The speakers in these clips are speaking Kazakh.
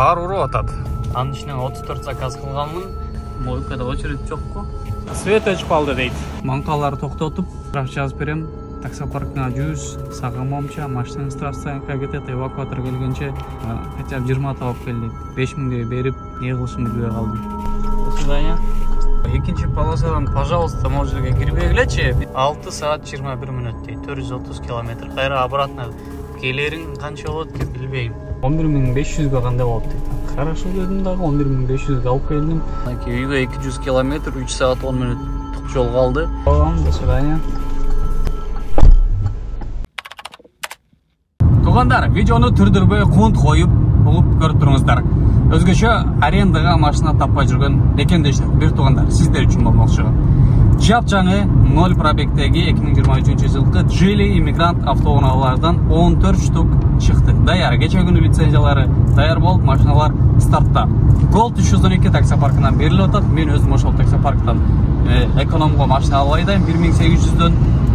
Кар уруп атат. Анын ичинен 34 заказ кылганмын. Мойкада очередь жокко. Свет өчүп калды дейт. Маңкаларды токтотуп, штраф жазып берем. Таксопаркына 100, сагамамча машина штрафсайга кетет, эвакуатор келгенче хотя бы 20 тауып келди. 5000 берип, не кылышымды билбей калдым. До свидания. Экинчи полосадан, пожалуйста, могу жерге кирбегилечи. 6 саат 21 мүнөт дейт. 430 километр. Кайра обратно келерин канча болот деп билбейм. 11500 кандай болот дейт. Хорошо дедим дагы 11500 алып келдим. Үйгө 200 километр, 3 саат 10 мүнөт жол калды. До свидания. Тугандар, видеону түрдүрбөй кунт коюп, угуп көрүп туруңуздар. Өзгөчө арендага машина таппай жүргөн экендештер, бир тугандар, сиздер үчүн болмокчу. Жапжаңы 0 пробегдеги 2023 жылкы Geely Immigrant автоунаалардан 14 штук чыкты. Даяр, кече күнү лицензиялары даяр болуп, машиналар стартта. Gold 312 таксопаркынан берилип атат. Мен өзүм ошол таксопарктан экономго машина албай атайын. 1800дөн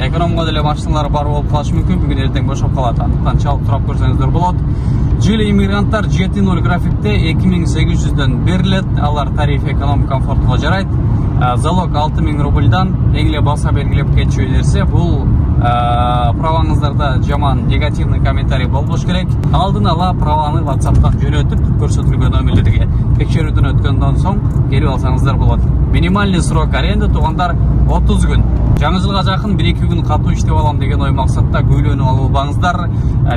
экономго деле машиналар бар болуп калышы мүмкүн. Бүгүн эртең бошоп калат. Андыктан чалып турап көрсөңүздөр болот. Geely Immigrant'тар 7.0 графикте 2800дөн берилет. Алар тариф эконом комфортго жарайт. Залог 6000 рубльдан эң эле баса белгилеп кетчү нерсе бул праваңыздарда жаман негативный комментарий болбош керек. Алдын ала праваны WhatsApp'тан жөнөтүп көрсөтүлгөн номерлерге текшерүүдөн өткөндөн соң келип алсаңыздар болот. Минимальный срок аренды тугандар 30 күн. Жаңы жылга жакын 1-2 күн катуу иштеп алам деген ой максатта көйлөнүп албаңыздар.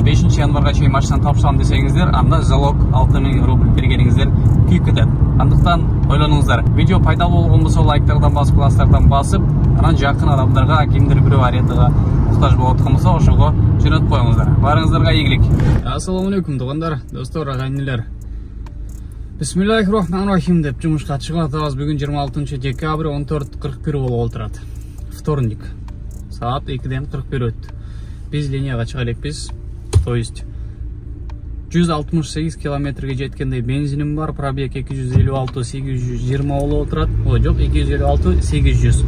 5 январга чейин машинаны тапшырам десеңиздер, анда залог 6000 рубль бергениңиздер күйүп кетет. Андыктан ойлонуңуздар. Видео пайдалуу болгон болсо лайктардан басып, класстардан басып, анан жакын адамдарга кимдир бирөө арендага муктаж болуп аткан болсо, ошого жөнөтүп коюңуздар. Барыңыздарга ийгилик. Ассаламу алейкум тугандар, достор, агайнилер. Бисмиллахиррахманиррахим деп жумушка чыгып атабыз. Бүгүн 26 декабрь 14:41 болуп отурат. Вторник. Саат 2ден 41 өттү. Биз линияга чыга элекпиз. То есть 168 километрге жеткенде бензиним бар, пробег 256 820 болуп отурат. Ой, жок, 256 800.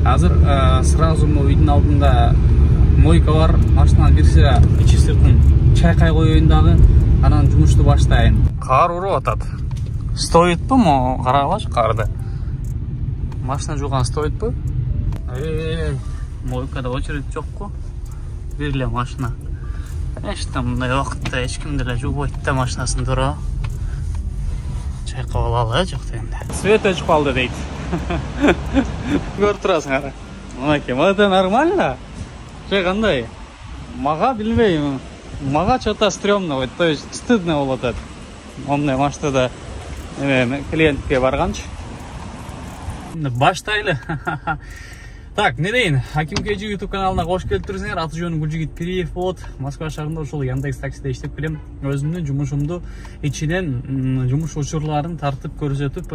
Азыр сразу үйдүн алдында мойка бар, машинаны бирсе ичи сыртын чайкай коеюн дагы, анан жумушту баштайын. Кар уруп атат. Стоитпу мо? Карагылачы карды. Машина жууган стоитпу? Мойкада очередь жокку. Бир эле машина. Конечно, мындай убакытта эч ким деле жуубойт да машинасын тура. Чайкап алалы жок дегенде. Свет өчүп калды дейт. Көрүп турасыңар. Мынакей, это нормально? Же кандай? Мага билбейм. Мага что-то стрёмно, то есть стыдно болот атат. Мындай машинада клиентке барганчы. Баштайлы. Так, не дейин, Аким Кежи YouTube каналына кош келиптирсиңер. Аты жөнүм Гүлжигит Пириев болот. Москва шаарында ошол Яндекс таксиде иштеп келем. Өзүмдүн жумушумду ичинен жумуш учурларын тартып көрсөтүп,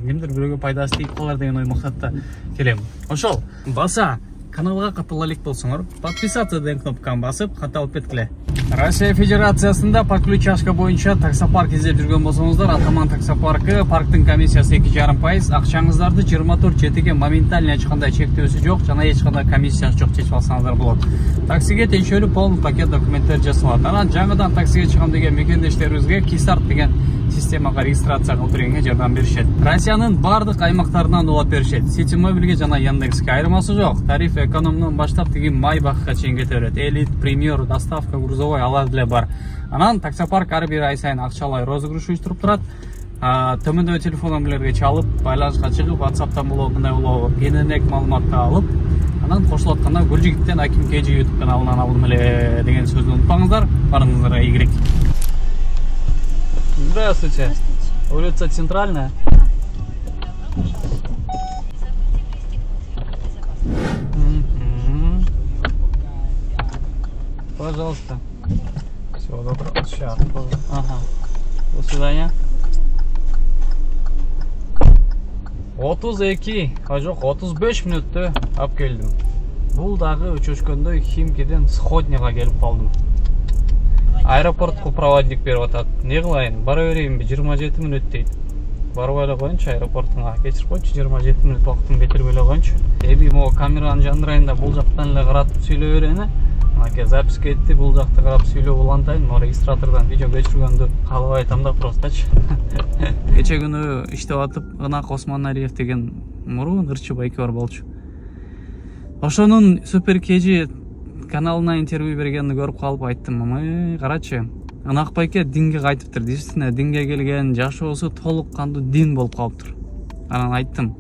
кимдир бирөөгө пайдасы тийип калар деген ой максатта келем. Ошол баса каналга катыла элек болсоңор, подписаться деген кнопканы басып, каталып кеткиле. Россия Федерациясында подключашка боюнча таксопарк издеп жүргөн болсоңуздар, Атаман таксопаркы, парктын комиссиясы 2,5%, акчаңыздарды 24/7 моментально эч кандай чектөөсү жок, жана эч кандай комиссиясы жок чечип алсаңыздар болот. Таксиге тиешелүү полный пакет документтер жасалат. Анан жаңыдан таксиге чыгам деген мекендештерибизге Кисарт деген системага регистрация кылып бергенге жардам беришет. Россиянын бардык аймактарынан улап беришет. Сити Мобилге жана Яндекске айырмасы жок. Тариф экономдон баштап тиги Майбахка чейин кете берет. Элит, премьер, доставка, грузовой алар деле бар. Анан таксопарк ар бир ай сайын акчалай розыгрыш уюштуруп турат. Төмөндөгү телефон номерлерге чалып, байланышка чыгып, WhatsApp'тан болобу, кандай болобу, кененирээк маалыматты алып, анан кошулуп атканда Гүлжигиттен Аким Кежи YouTube каналынан алдым эле деген сөздү унутпаңыздар. Барыңыздарга ийгилик. Здравствуйте. Улица Центральная. Пожалуйста. Всего доброго. Сейчас. Ага. До свидания. 32, жок 35 мүнөттө алып келдим. Бул дагы өчөшкөндө Химкиден Сходняга келип калдым. Аэропортко проводник берип атат. Не кылайын? Бара берейинби? 27 мүнөт дейт. Барып эле коеюнчу аэропортуна. Кечирип койчу, 27 мүнөт убактын кетирип эле коеюнчу. Эми могу камераны жандырайын да бул жактан эле каратып сүйлөп берени. Аке, запись кетти, бул жакта карап сүйлөп улантайын. Мына регистратордон видео көчүргөндү каалабай айтам да простачы. Кече күнү иштеп атып, Ынак Осмонариев деген мурун ырчы байке бар болчу. Ошонун Супер Кежи каналына интервью бергенди көрүп калып айттым. Карачы, Ынак байке динге кайтыптыр. Действительно, динге келген, жашоосу толук кандуу дин болуп калыптыр. Анан айттым,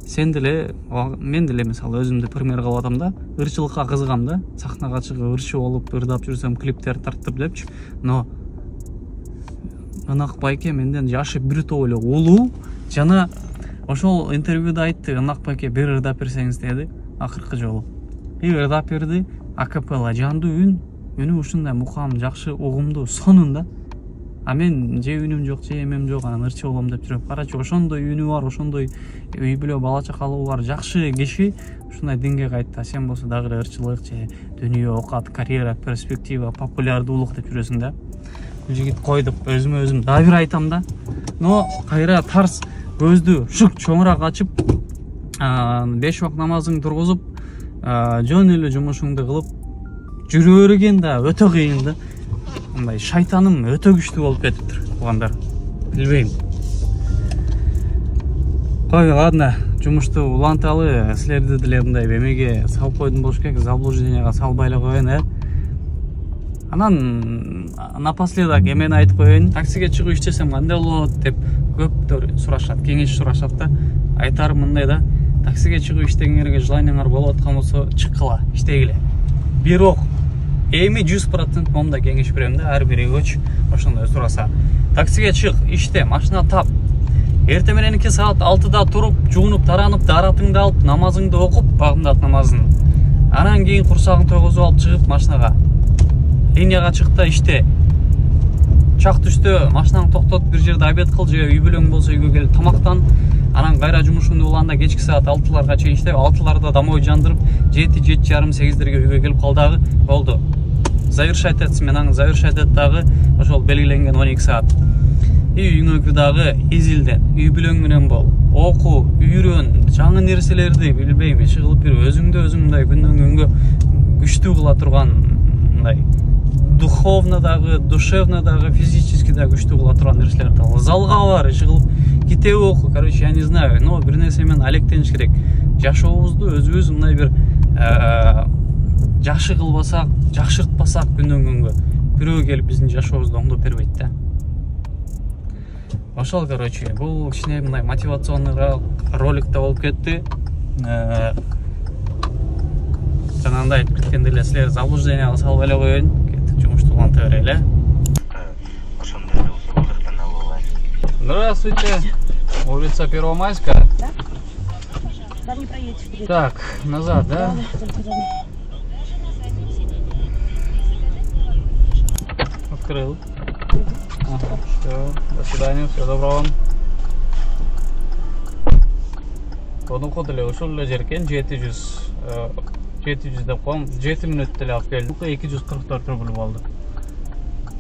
сен деле, мен деле мисалы өзүмдү пример кылып атам да, ырчылыкка кызыгам да, сахнага чыгып ырчы болуп, ырдап жүрсөм, клиптер тартып депчи. Но Ынак байке менден жашы бир топ эле улуу, жана ошол интервьюда айтты, Ынак байке бир ырдап берсеңиз деди, акыркы жолу. Ырдап берди, акапелла жандуу үнү ушундай мукам, жакшы, угумдуу, сонун да. А мен же үнүм жок, же эмем жок, анан ырчы болом деп жүрөм. Карачы, ошондой үнү бар, ошондой үй бүлө, бала чакалуу бар жакшы киши ушундай динге кайтты. Сен болсо дагы эле ырчылык, же дүйнө, окат, карьера, перспектива, популярдуулук деп жүрөсүң да. Бул жигит койдуп, өзүм дагы бир айтам да. Но кайра тарс көздү шук чоңураак ачып, 5 вакыт намазыңды тургузуп, жөн эле жумушуңду кылып жүрө берген да өтө кыйын да. Мындай шайтаным өтө күчтүү болуп кетиптир, угандар. Билбейм. Кой, ладно, жумушту уланталы, силерди деле мындай эмеге салып койдум болуш керек, заблужденияга салбай эле коеюн, Анан напоследок эмени айтып коеюн. Таксиге чыгып иштесем кандай болот деп көптөр сурашат, кеңеш сурашат да. Айтарым мындай да, таксиге чыгып иштегеңерге желанияңар болуп аткан болсо чыккыла, иштегиле. Бирок эми 100% момда кеңеш берем да, ар биригөч ошондой сураса. Таксиге чык, иште, машина тап. Эрте менен 2 саат 6-да туруп, жуунуп, таранып, даратыңды алып, намазыңды окуп, багымдат намазын. Анан кийин курсагың тойгозуп алып чыгып машинага. Линияга чыкта иште. Чак түштө машинаңды токтот, бир жерде обед кыл, же үй бүлөң болсо үйгө келип тамактан. Анан кайра жумушуңду уланда кечки саат 6-ларга чейин иштеп, 6-ларда домой жандырып, 7:30-8-дерге үйгө келип кал дагы, болду. Завершать этсин менен, завершать эт дагы ошол белгиленген 12 саат. Үйүңө дагы изилден, үй бүлөң менен бол, оку, үйрөн, жаңы нерселерди билбейм, иш кылып бир өзүңдү мындай күндөн күнгө күчтүү кыла турган, мындай духовно дагы, душевно дагы, физически дагы күчтүү кыла турган нерселерди ал. Залга бар, иш кылып, китеп оку, короче, я не знаю, но бир нерсе менен алектениш керек. Жашообузду өзүбүз мындай бир жакшы кылбасак, жакшыртпасак күндөн күнгө бирөө келип биздин жашообузду оңдоп бербейт да. Ошол, короче, бул кичине мындай мотивационный ролик да болуп кетти. Жанагындай айтып кеткенде эле силер заблужденияга салып эле коеюн, кеттик жумушту уланта берели. Ошондой эле услуга каналы. Здравствуйте. Улица Первомайская. Да? Да, не проедешь. Так, назад, да? Открыл. Ага, все, до свидания, всего доброго вам. Конуко деле ушул эле жер экен, 700 деп коем, 7 мүнөт деле алып келдим. 244 рубль болду.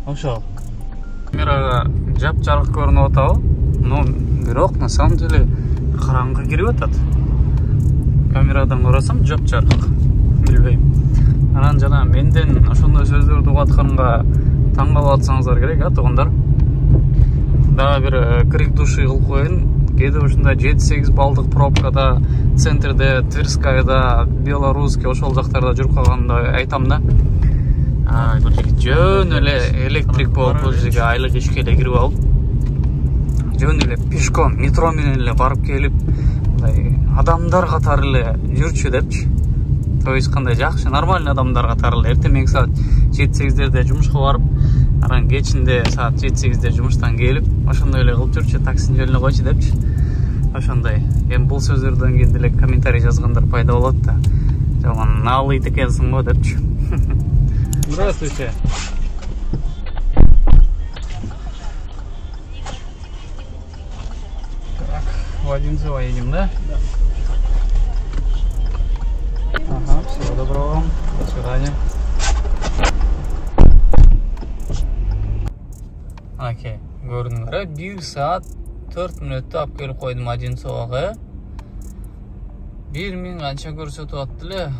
Ошол. Камерага жап-жарык көрүнүп атабы? Но бирок на самом деле караңгы кирип атат. Камерадан карасам жап-жарык. Билбейм. Анан жана менден ошондой сөздөрдү угуп атканга таң калып атсаңыздар керек, туугандар. Дагы бир крик души кылып коеюн. Кээде ушундай 7-8 балдык пробкада, центрде, Тверскайда, Белорусский ошол жактарда жүрүп калганда айтам да. Бул жигит жөн эле электрик болуп, бул жерге айлык ишке эле кирип алып, жөн эле пешком, метро менен эле барып келип, мындай адамдар катары эле жүрчү депчи. То есть кандай жакшы, нормальный адамдар катары эле эртең менен саат 7-8-дерде жумушка барып, анан кечинде саат 7-8-де жумуштан келип, ошондой эле кылып жүрчү, таксини жөн эле койчу депчи. Ошондой. Эми бул сөздөрдөн кийин деле комментарий жазгандар пайда болот да. Жаман налыйт экенсиң го депчи. Здравствуйте. Так, в Одинцово едем, да? Да. Ага, всего доброго вам. До свидания. Окей, көрдүңөр, 1 саат 4 мүнөттө алып келип койдум Одинцового. 1000 канча көрсөтүп атты эле.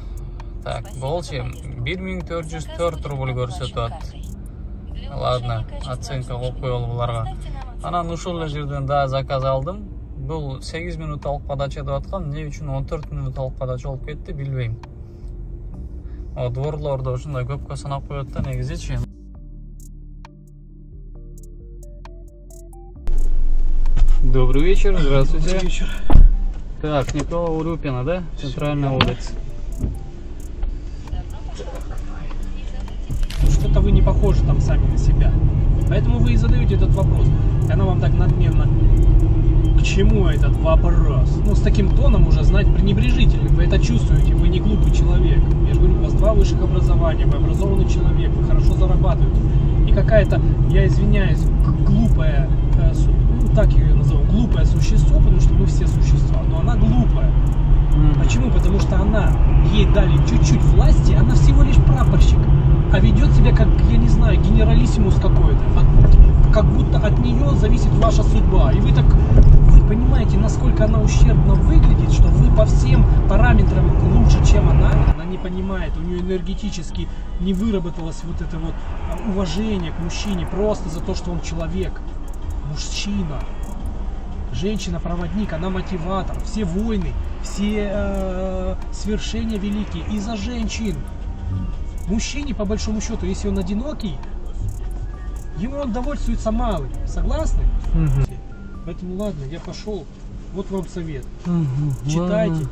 Так, болчу 1404 рубль көрсөтүп атат. Ладно, оценка коюп коелу буларга. Анан ушул эле жерден да заказ алдым. Бул 8 минут алып подача деп аткан, эмне үчүн 14 минут алып подача болуп кетти, билбейм. Дворлордо ушундай көпкө санап коет да негизичи. Добрый вечер, здравствуйте. Добрый вечер. Так, Никола Урюпина, да? Центральная улица. Что-то вы не похожи там сами на себя. Поэтому вы и задаете этот вопрос. И она вам так надменно. К чему этот вопрос? Ну, с таким тоном уже, знаете, пренебрежительным. Вы это чувствуете, вы не глупый человек. Я же говорю, у вас 2 высших образования, вы образованный человек, вы хорошо зарабатываете. И какая-то, я извиняюсь, глупая, ну так ее назову, глупое существо, потому что мы все существа, но она глупая. Почему? Потому что ей дали чуть-чуть власти, она всего лишь прапорщик, а ведет себя как, я не знаю, генералиссимус какой-то. Как будто от нее зависит ваша судьба. И вы понимаете, насколько она ущербно выглядит, что вы по всем параметрам лучше, чем она не понимает, у нее энергетически не выработалось вот это вот уважение к мужчине просто за то, что он человек. Мужчина. Женщина-проводник, она мотиватор. Все войны, все свершения великие из-за женщин. Мужчине, по большому счету, если он одинокий, ему он довольствуется малым. Согласны? Угу. Поэтому ладно, я пошел. Вот вам совет. Угу. Читайте.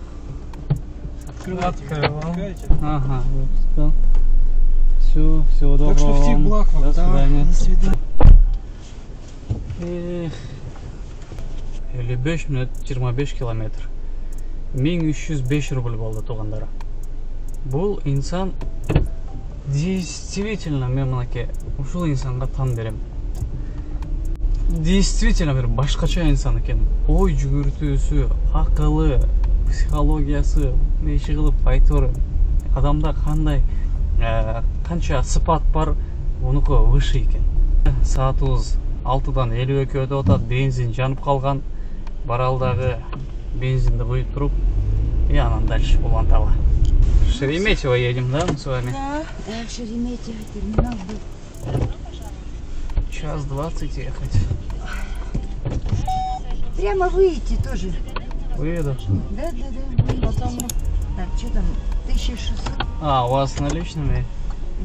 Открывайте. Открывайте. Ага, вот. Все, всего доброго. Так что всех благ вам. До свидания. До свидания. 55 минут 25 километр. 1305 рубль болды туғандары. Бұл инсан действительно, мен мынакей ушул инсанга тан берем. Действительно bir башкача инсан экен. Ой жүгүртүүсү, акылы, психологиясы, нече кылып айтор, адамда кандай канча сыпат бар, унуку выше экен. Саатыбыз 6-дан 52 өтүп атат, бензин жанып калган. Баралдагы бензинди куюп туруп, и анан дальше Улантала. Шереметьево едем, да, мы с вами? Да, Шереметьево, терминал был. Час 20 ехать. Прямо выйти тоже. Выеду? Да. Потом, так, что там, 1600? А, у вас наличными?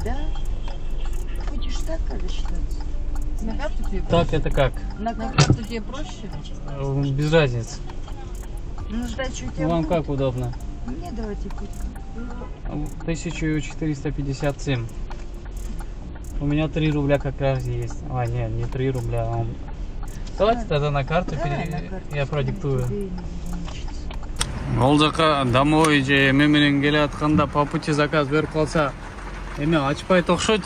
Да. Будешь так, когда считаться? На карту тебе проще? Так, это как? На карту тебе проще? Без разницы. Ну, ждать, что у тебя Вам будет. как удобно? Мне давайте кутка. 1457. У меня 3 рубля как раз есть. А, нет, не 3 рубля. Давайте тогда на карту. Я продиктую. Ол жаққа домой же менен келе атканда по пути заказ берип калса, эме ачпайт окшойт.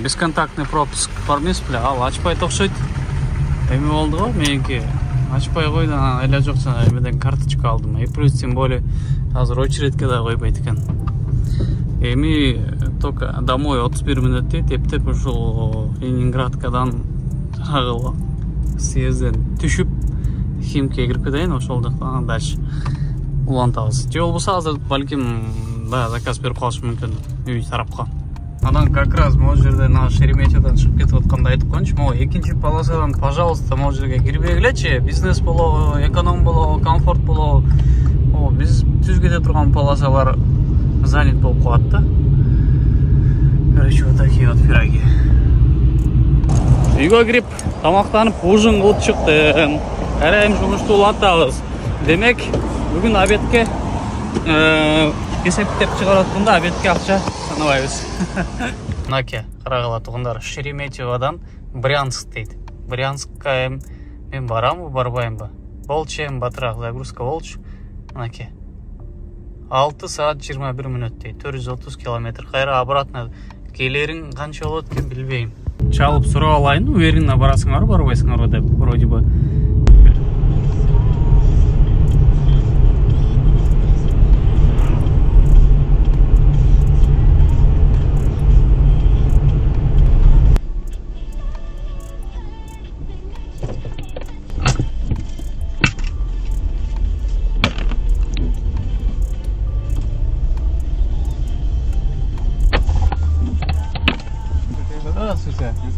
Бесконтактный пропуск бар эмес беле, ал ачпайт окшойт. Эме болду го меники. Ачпай койду, анан эле жок жана эмеден карточка алдым. И плюс тем более азыр очередке да койбойт экен. Эми только домой 31 минут дейт, эптеп ушул Ленинградкадан агыл съезден түшүп Химкеге кирип кетейин, ошол жактан дальше улантабыз. Же болбосо азыр балким заказ берип калышы мүмкүн үй тарапка. Анан как раз могу жерден Шереметьеводон чыгып кетип атканда айтып коюнчу, могу экинчи полосадан, пожалуйста, могу жерге кирбегилечи. Бизнес болобу, эконом болобу, комфорт болобу. Биз түз кете турган полосалар занят болуп калат да. Короче, вот такие вот пироги. Үйгө кирип, тамактанып, ужин кылып чыктым. Әрәйім жұмышты улантабыз. Демек, бүгін обедке есептеп чыгаратканда обедке акча санабайбыз. Мынаке, карагыла туғандар, Шереметьеводон Брянск дейт. Брянскка мен барамбы, барбайымбы? Болчу эми батыраак загрузка болчу. Мынаке. 6 саат 21 минут дейт. 430 километр. Кайра обратно келерин канча болот экен билбейм. Чалып сурап алайын, уверенно барасыңар, барбайсыңар деп, вроде бы.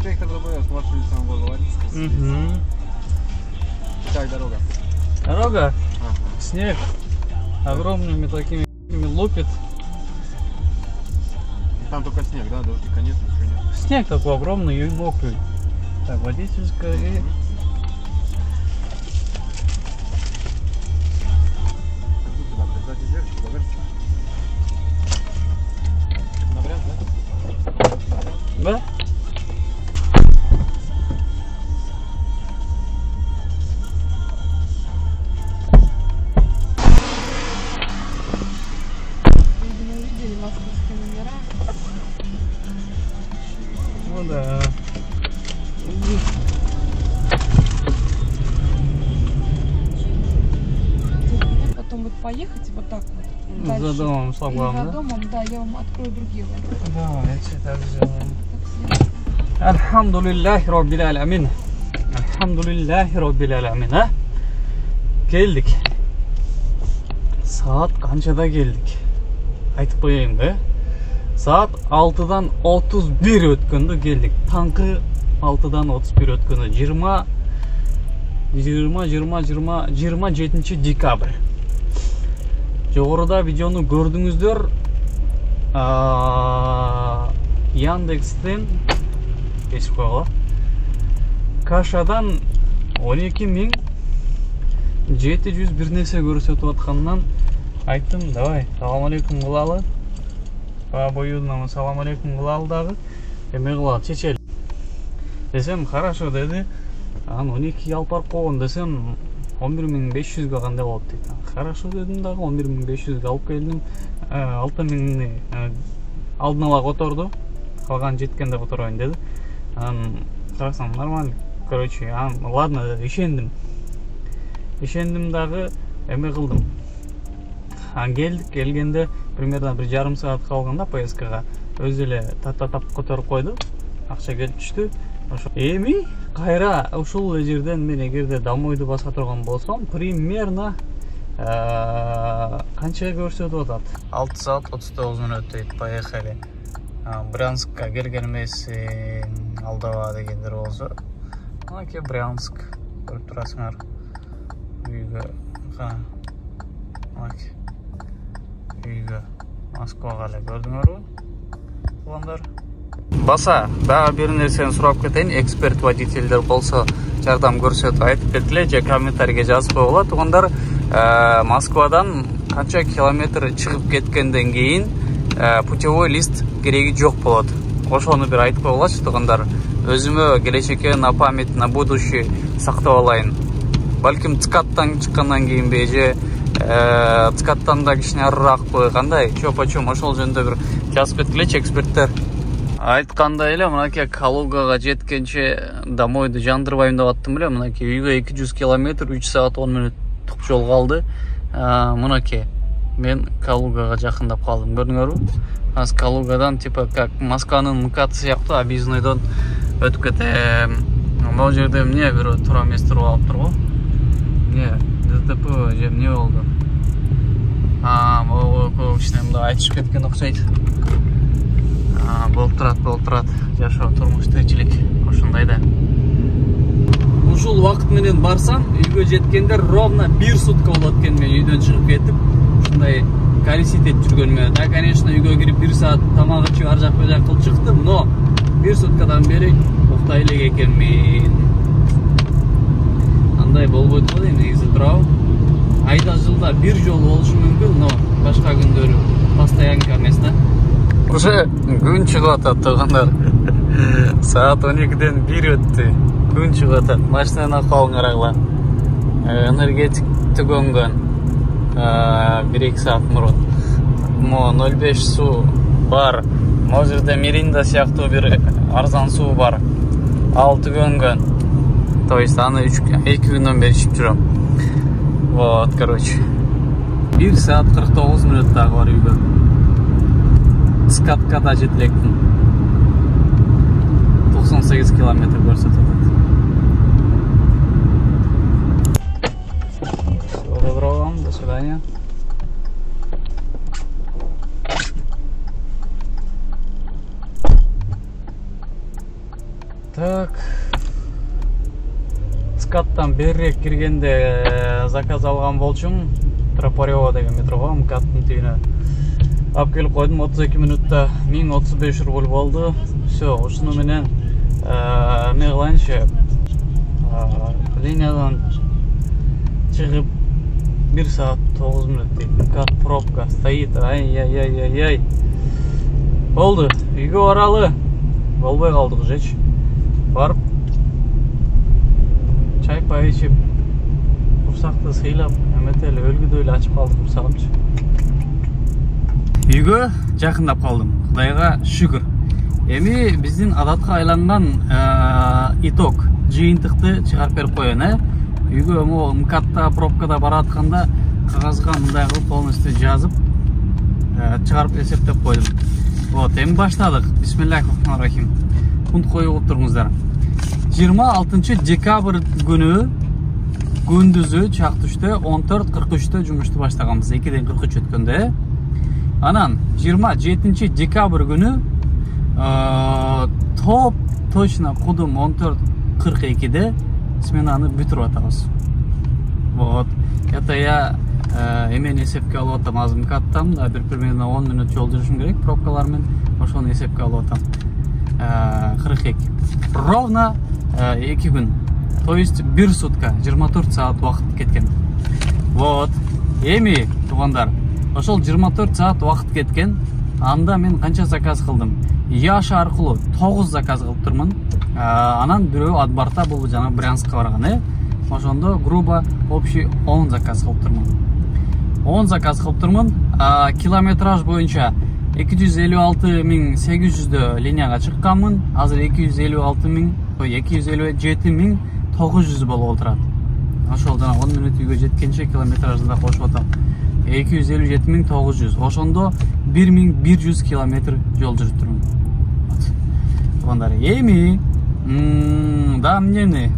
инспектор ДБС, ваша лицевая водительская. Как дорога? Дорога? Ага. Снег огромными такими лупит. Там только снег, да? Дождика нет, ничего нет. Снег такой огромный и мокрый. Так, водительская и... Да? Видимо, видели московские номера. Ну да. Потом вот поехать вот так вот. За Дальше. домом И шлагбаум, за да? домом, да, я вам открою другие ворота. Давайте так сделаем. Так, снег. Elhamdülillahi Rabbil Alemin. Elhamdülillahi Rabbil Alemin. Ha? Geldik. Saat qanchada keldik? Aytib qo'yayım da. Saat 6'dan 31 o'tganda keldik. Tаңғы 6'dan 31 o'tganda 27 dekabr. Жоғарыда видеоны көрдіңіздер. Яндекстен кесіп қойғала. Кашадан 12.700 бір нәрсе көрсетіп атқаннан айттым, давай, салам алейкум қылалы. По обоюдному салам алейкум қылалы дағы. Деме қылады, чечел. Десем, хорошо деді. 12 алпар қоғын десем, 11.500-ға қандай болады дейді. Хорошо дедім дағы, 11.500-ға алып келдім. 6.000-ні алдын ала қоторды. Қалған жеткенде қоторайын деді. Қарасам, нормально. Короче, ладно деді, ишендім. Ишендім дағы, әме қылдым. Келдік, келгенде примерно бір жарым сағат қалғанда поездкаға өзілі тап қоторып қойды. Ақша келіп түшті. Эми қайра ушул жерден мен эгерде домойду баса турган болсом, примерно канча көрсөтүп атат? 6 саат 39 мүнөт дейт, поехали. Брянскка келгенбиз алдава дегендер болсо. Мынакей Брянск көрүп турасыңар. Үйгө мынакей. Үйгө Москвага эле көрдүңөрбү? Туугандар. Баса, бағы бір нәрсені сұрап кетейін, эксперт водительдер болса жардам көрсетіп айтып кетіле, же комментарийге жазып қойғыла. Туғандар, Москвадан қанша километр шығып кеткенден кейін путевой лист керегі жоқ болады. Ошоны бір айтып қойғылашы, туғандар. Өзіме келешекке на память, на будущее сақтап алайын. Балким ЦКАТтан шыққаннан кейін бе, же ЦКАТтан да кішіне арырақ қойғандай. Чопа-чом, ошол жөнінде бір жазып кеткілечі эксперттер. Айтқандай эле, мынакей Калугаға жеткенше домойду жандырбайым деп аттым эле. Мынакей үйгө 200 километр 3 саат 10 мүнөт жол қалды. Мынакей мен Калугаға жақындап қалдым. Көрдүңөрбү? Аз Калугадан типа как Москванын МКАД сыяктуу объезднойдон өтүп кетем. Бул жерде эмне бирөө туура эмес туруп алып турбу? Эмне ДТП же эмне болду? Могу көбүчүнө мындай айтышып кеткен окшойт. Болып тұрат, жашоо, турмуш, тиричилик, ошондой да. Ушул вакыт менен барсам, үйгө жеткенде ровно 1 сутка болот экен мен үйдөн чыгып кетип, ушундай колесить этип жүргөнүмө. Да, конечно, үйгө кирип 1 саат тамак ичип ар жак бу жак кылып чыктым, но 1 суткадан бери уктай элек экенмин. Андай болбойт го дейм, негизи туурабы? Айда жылда 1 жолу болушу мүмкүн, но башка күндөрү постоянка эмес да. Уже күн чыгып атат, туугандар. Саат 12-ден 1 өттү. Күн чыгып атат. Машинанын акыбалын карагыла. Энергетик түгөнгөн. 1-2 саат мурун. 0,5 суу бар. Могу жерде Миринда сыяктуу бир арзан суу бар. Ал түгөнгөн. То есть аны 2 күндөн бери ичип жүрөм. Вот, короче. 1 саат 49 мүнөт дагы бар үйгө. ЦКАТка да жетелектин. 98 километр көрсөтөт. Всего доброго вам, до свидания. Так. Скаттан берірек кіргенде заказ алған болчум. Тропарева деген метроға МКАДтың түйіне алып келіп қойдым. 32 минутта 1035 рубль болды. Все, ушуну менен не кылайынчы, линиядан чыгып 1 саат 9 минут дейт. МКАД пробка стоит. Ай. Болды. Үйгө баралы. Болбой калдык жеч. Барып чай пай ичип, курсакты сыйлап, эметели өлгүдөй эле ачып калдым курсагымчы. Үйгө жакындап калдым. Кудайга шүгүр. Эми биздин адатка айланган итог, жыйынтыкты чыгарып берип коеюн, Үйгө МКАДта пробкада баратканда кагазга мындай кылып полностью жазып чыгарып эсептеп койдум. Вот, эми баштадык. Бисмиллахиррахманиррахим. Пункт коюп туруңуздар. 26 декабрь күнү күндүзү чак түштө 14:43 жумушту баштаганбыз. 2:43 өткөндө. Анан 27 декабрь күнү топ точно кудум 14:42 сменаны бүтүрүп атабыз. Вот. Это я эмени эсепке алып атам. Азыр МКАДтан да примерно 10 минут жол жүрүшүм керек пробкалар менен. Ошону эсепке алып атам. 42. Ровно 2 күн. То есть 1 сутка, 24 саат вакыт кеткен. Вот. Эми туугандар, ошол 24 саат вакыт кеткен. Анда мен канча заказ кылдым? Яша аркылуу 9 заказ кылып турмун. Анан бирөө Адбарта, бул жана Брянскка барган, Ошондо грубо общий 10 заказ кылып турмун. 10 заказ кылып турмун. Километраж боюнча 256.800 линияга чыкканмын. Азыр 257.900 болуп турат. Ошол жана 10 минут үйгө жеткенче километражды да кошуп атам. 257.900. Ошондо 1100 километр жол жүрүп турмун. Туугандар, эми да эмнени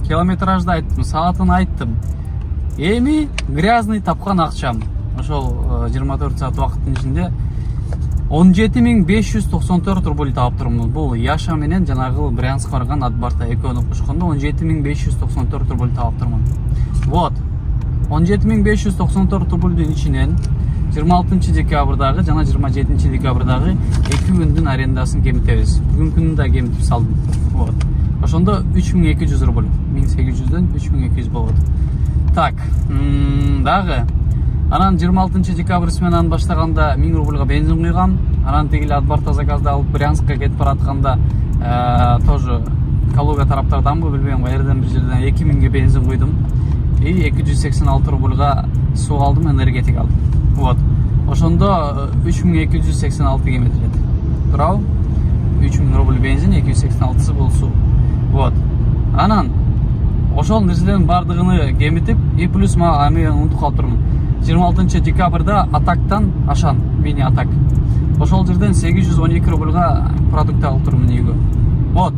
километражды айттым, саатын айттым. Эми грязный тапкан акчам. Ошол 24 саат вакыттын ичинде 17.594 рубль таап турмун. Бул Яша менен жанагы Брянск барган Адбарта экөөнү кошкондо 17.594 рубль таап турмун. Вот. 17.594 рубльдин ичинен 26 декабрдагы жана 27 декабрдагы 2 күндүн арендасын кемитебиз. Бүгүнкү күнүн да кемитип салдым. Вот. Ошондо 3200 рубль. 1800дөн 3200 болот. Так, дагы анан 26 декабрь сменаны баштаганда 1000 рубльга бензин куйгам. Анан тигил Адбарта заказды алып Брянскка кетип баратканда тоже Калуга тараптарданбы билбейм, каерден бир жерден 2000ге бензин куйдум. И 286 рубльга суу алдым, энергетик алдым. Вот. Ошондо 3286 кеметилет. Туурабы? 3000 рубль бензин, 286 бул суу. Вот. Анан ошол нерселердин бардыгын кемитип, и плюс ами унутуп калып турмун. 26 декабрда Атактан Ашан, мини Атак. Ошол жерден 812 рубльга продукт алып турмун үйгө. Вот.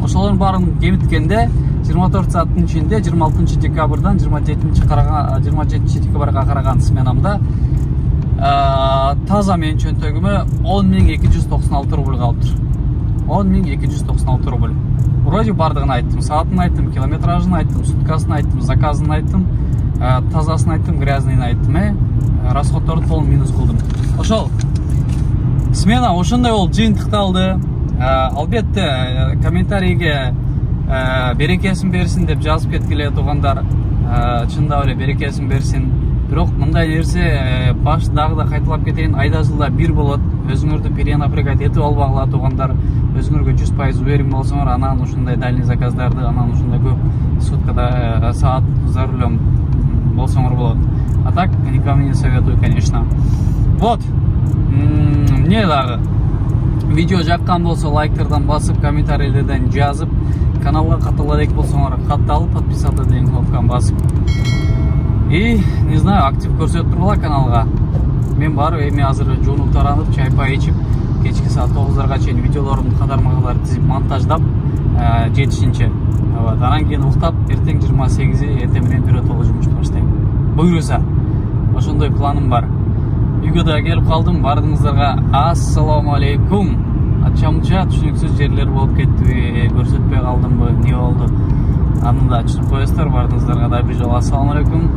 Ошолордун баарын кемиткенде 24 сааттын ичинде 26 декабрдан 27 декабрга караган сменамда таза менин чөнтөгүмө 10.296 рубль калыптыр. 10.296 рубль. Вроде бардыгын айттым, саатын айттым, километражын айттым, суткасын айттым, заказын айттым, тазасын айттым, грязныйын айттым, расходторду толук минус кылдым. Ошол смена ошондой болуп жыйынтыкталды. Албетте комментарийге берекесин берсин деп жазып кеткиле туугандар. Чындап эле берекесин берсин. Бирок мындай нерсе баш дагы да кайталап кетейин, айда жылда бир болот. Өзүңөрдү перенапрягать этип албагыла туугандар. Өзүңөргө 100% уверен болсоңор, анан ушундай дальний заказдарды, анан ушундай көп суткада саат за рулем болсоңор болот. А так никому не советую, конечно. Вот. Мне дагы видео жаккан болсо лайктардан басып, комментарийлерден жазып, каналга катыла элек болсоңор катталып, подписаться деген кнопканы басып. И, не знаю, актив көрсөтүп турбула каналга. Мен барып эми азыр жуунуп таранып, чай пай ичип, кечки саат 9-дарга чейин видеолорумду кадармаларды тизип монтаждап, жетишинче. Вот, анан кийин уктап, эртең 28 эртең менен бирөө толук жумушту баштайм. Буйруса. Ошондой планым бар. Үйгө да келип калдым. Бардыгыңыздарга ассаламу алейкум. ача-муча түшүнүксүз жерлер болуп кеттиби, көрсөтпөй калдымбы, эмне болду? Аны да түшүнүп коесуздар. Баарыңыздарга да бир жолу ассаламу алейкум.